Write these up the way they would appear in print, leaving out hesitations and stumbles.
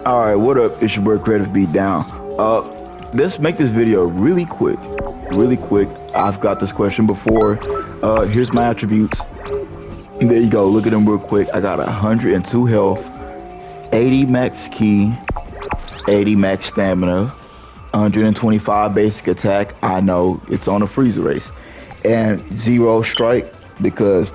Alright, what up? It's your boy Creative Beatdown. Let's make this video really quick. Really quick. I've got this question before. Here's my attributes. There you go. Look at them real quick. I got 102 health, 80 max key, 80 max stamina, 125 basic attack. I know it's on a Frieza race. And 0 strike because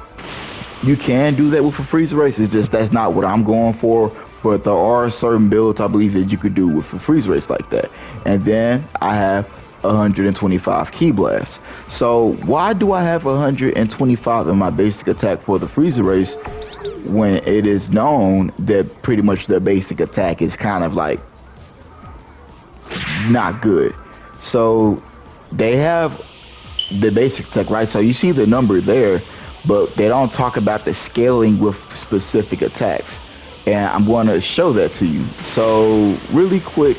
you can do that with a Frieza race. It's just that's not what I'm going for. But there are certain builds I believe that you could do with a Frieza race like that. And then I have 125 key blasts. So why do I have 125 in my basic attack for the Frieza race when it is known that pretty much their basic attack is kind of like not good? So they have the basic attack, right? So you see the number there, but they don't talk about the scaling with specific attacks. And I'm going to show that to you. So really quick,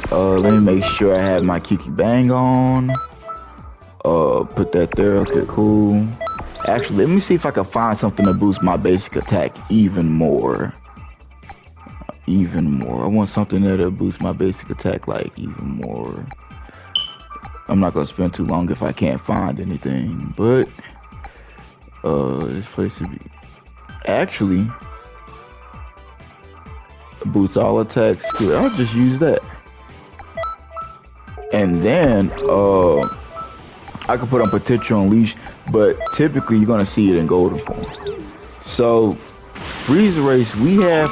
let me make sure I have my Kiki Bang on. Put that there. Okay, cool. Actually, let me see if I can find something to boost my basic attack even more. I want something that'll boost my basic attack like even more. I'm not gonna spend too long if I can't find anything, but this place would be actually boosts all attacks. I'll just use that. And then I could put on potential unleash, but typically you're gonna see it in golden form. So Frieza race, we have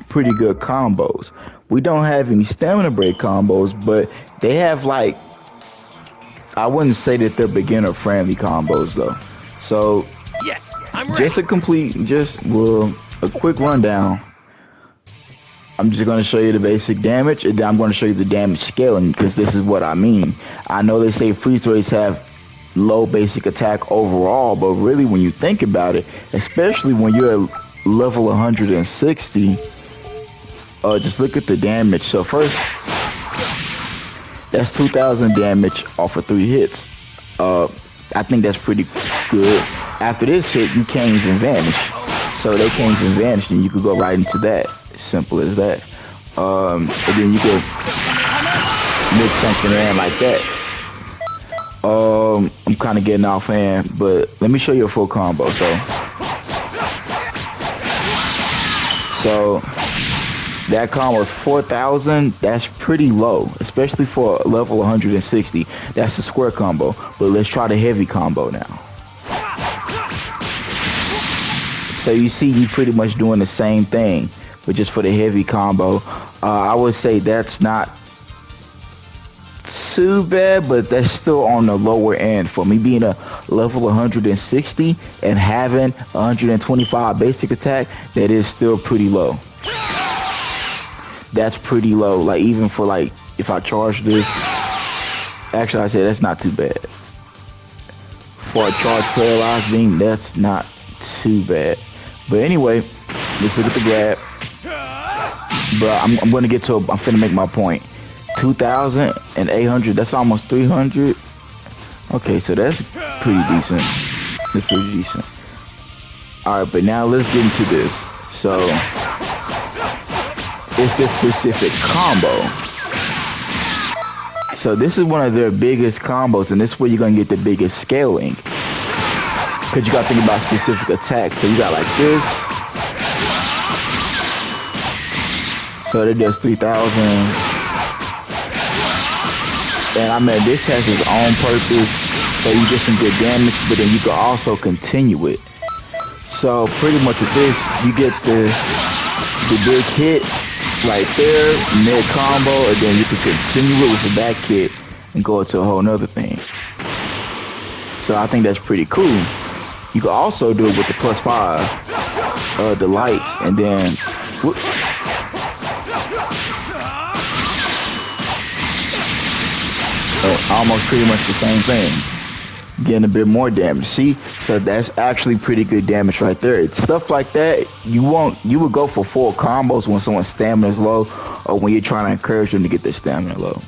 pretty good combos. We don't have any stamina break combos, but they have like, I wouldn't say that they're beginner friendly combos though. So yes, I'm ready. Just a quick rundown. I'm just going to show you the basic damage, and then I'm going to show you the damage scaling, because this is what I mean. I know they say Frieza race have low basic attack overall, but really when you think about it, especially when you're at level 160, just look at the damage. So first, that's 2,000 damage off of 3 hits. I think that's pretty good. After this hit, you can't even vanish. So they can't even vanish, and you could go right into that. Simple as that. And then you could mix something in like that. I'm kind of getting offhand, but let me show you a full combo. So that combo is 4,000. That's pretty low, especially for level 160. That's the square combo. But let's try the heavy combo now. So you see, you pretty much doing the same thing, but just for the heavy combo. I would say that's not too bad, but that's still on the lower end. For me being a level 160 and having 125 basic attack, that is still pretty low. That's pretty low. Like even for like, if I charge this, actually I say that's not too bad. For a charge paralyzed beam, that's not too bad. But anyway, let's look at the grab. Bro, I'm gonna get to I'm finna make my point. 2,800, that's almost 300. Okay, so that's pretty decent. That's pretty decent. Alright, but now let's get into this. So it's this specific combo. So this is one of their biggest combos, and this is where you're gonna get the biggest scaling. Cause you gotta think about specific attacks. So you got like this. So that does 3,000. And I mean, this has its own purpose. So you get some good damage, but then you can also continue it. So pretty much with this, you get the big hit right there, mid combo, and then you can continue it with the back hit and go into a whole nother thing. So I think that's pretty cool. You can also do it with the +5, the lights, and then, whoops. Almost pretty much the same thing. Getting a bit more damage. See, so that's actually pretty good damage right there. It's stuff like that you would go for full combos when someone's stamina is low, or when you're trying to encourage them to get their stamina low.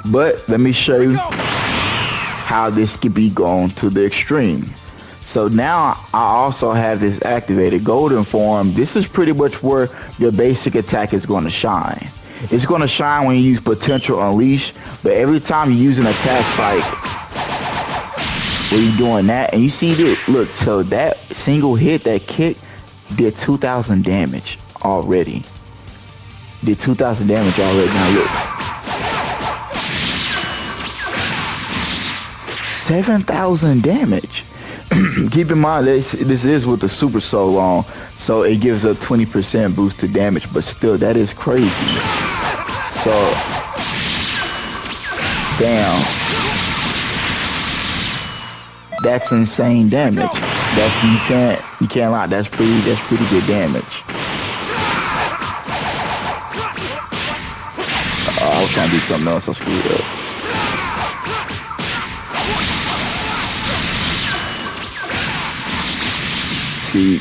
But let me show you how this could be going to the extreme. So now I also have this activated golden form. This is pretty much where your basic attack is going to shine. It's going to shine when you use potential unleash, but every time you use an attack like when you're doing that, and you see this, look, so that single hit, that kick, did 2,000 damage already. Did 2,000 damage already. Now look. 7,000 damage. Keep in mind this is with the super so long, so it gives a 20% boost to damage, but still that is crazy. So damn, that's insane damage. That's you can't lie. That's pretty good damage. I was trying to do something else. I screwed up. See,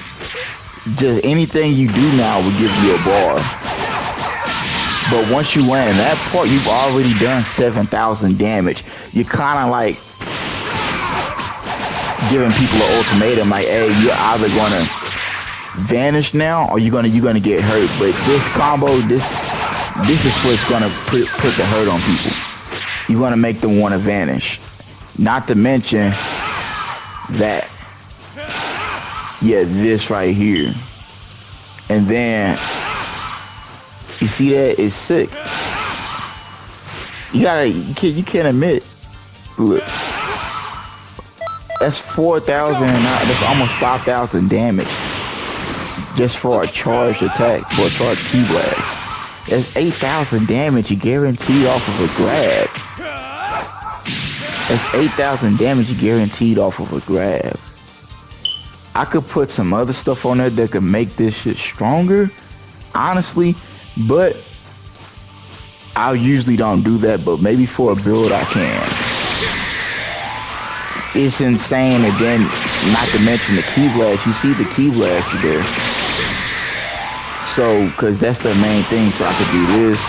just anything you do now will give you a bar. But once you land that part, you've already done 7,000 damage. You're kind of like giving people an ultimatum, like, hey, you're either gonna vanish now or you're gonna get hurt. But this combo, this is what's gonna put the hurt on people. You're gonna make them want to vanish. Not to mention that, yeah, this right here. And then you see that it's sick. You can't admit. Look, that's 4,000. That's almost 5,000 damage just for a charged attack, for a charged ki blast. That's 8,000 damage guaranteed off of a grab. That's 8,000 damage guaranteed off of a grab. I could put some other stuff on there that could make this shit stronger, honestly, but I usually don't do that, but maybe for a build I can. It's insane, and then not to mention the ki blast. You see the ki blast there. So, cause that's the main thing, so I could do this.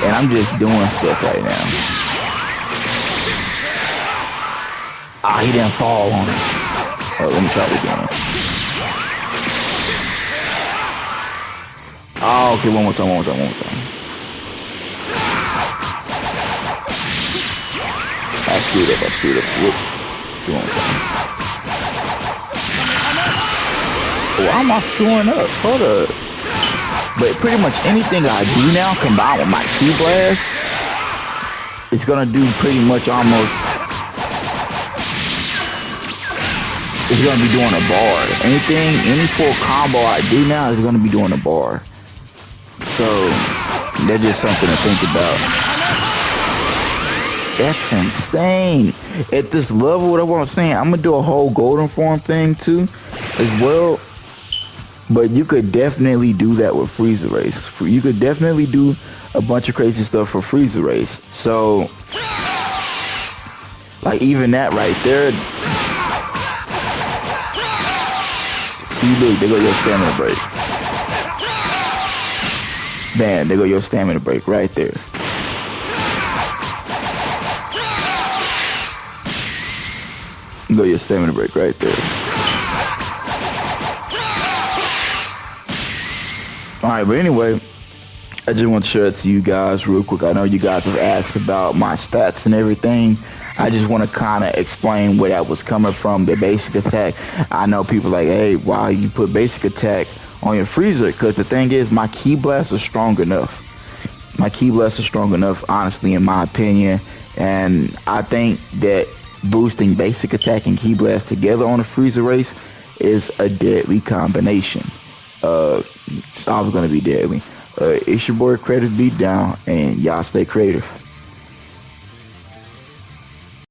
And I'm just doing stuff right now. Ah, he didn't fall on it. Oh, let me try it again. Oh, okay, one more time. I screwed up. Whoops. Do one more time. Oh, why am I screwing up? Hold up. But pretty much anything I do now combined with my ki blast, it's gonna do pretty much almost. It's gonna be doing a bar. Any full combo I do now is gonna be doing a bar. So that's just something to think about. That's insane. At this level, what I'm saying, I'm gonna do a whole golden form thing too, as well. But you could definitely do that with Frieza Race. You could definitely do a bunch of crazy stuff for Frieza Race. So, like even that right there. See, look, there go your stamina break. Man, there go your stamina break right there. There go your stamina break right there. Alright, but anyway, I just want to share it to you guys real quick. I know you guys have asked about my stats and everything. I just want to kind of explain where that was coming from, the basic attack. I know people like, hey, why you put basic attack on your Frieza? Because the thing is, my ki blast is strong enough. My ki blast is strong enough, honestly, in my opinion. And I think that boosting basic attack and ki blast together on a Frieza Race is a deadly combination. It's always going to be deadly. It's your boy Creative Beatdown, and y'all stay creative.